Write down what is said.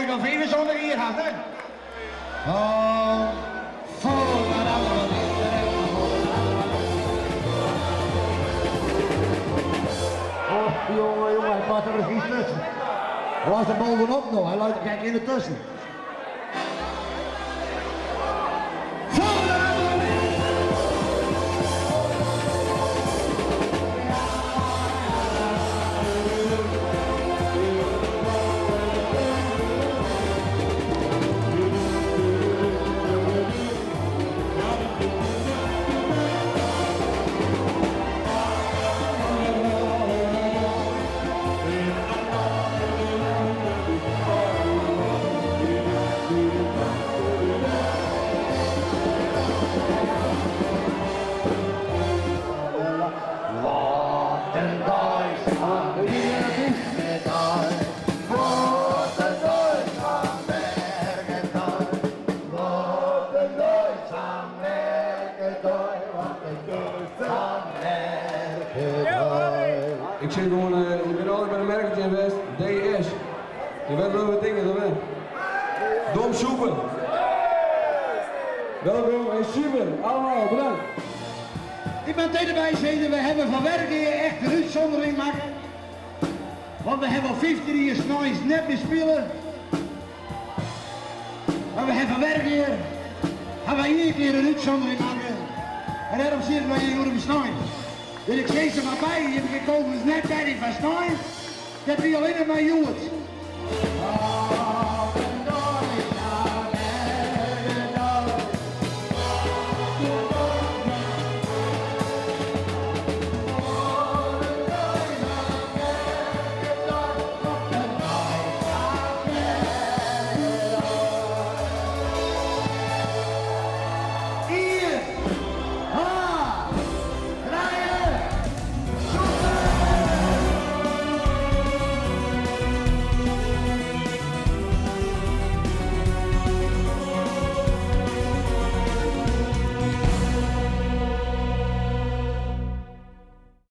ik nog 24 hier gehad, hè? Oh, vol naar allemaal niet. Oh, jongen, hij past er precies tussen. Hij was er bovenop nog, hij laat er kijk in de tussen. Ik zit gewoon, ik ben altijd bij de merkentje geweest, DES. Je weet wel wat dingen, dat weet. Dom Soepen. Welkom en super, allemaal bedankt. Ik ben tegen bij gezeten, we hebben van werk hier echt een uitzondering maken. Want we hebben al 15 hier s'nachts net bespelen. Maar we hebben van werk hier, gaan wij hier een keer een uitzondering maken. En daarom zitten wij hier voor de s'nachts. Dus ik zeg ze maar bij, je hebt gekomen is net bij die van s'nachts. Dat heb je alleen maar jongens.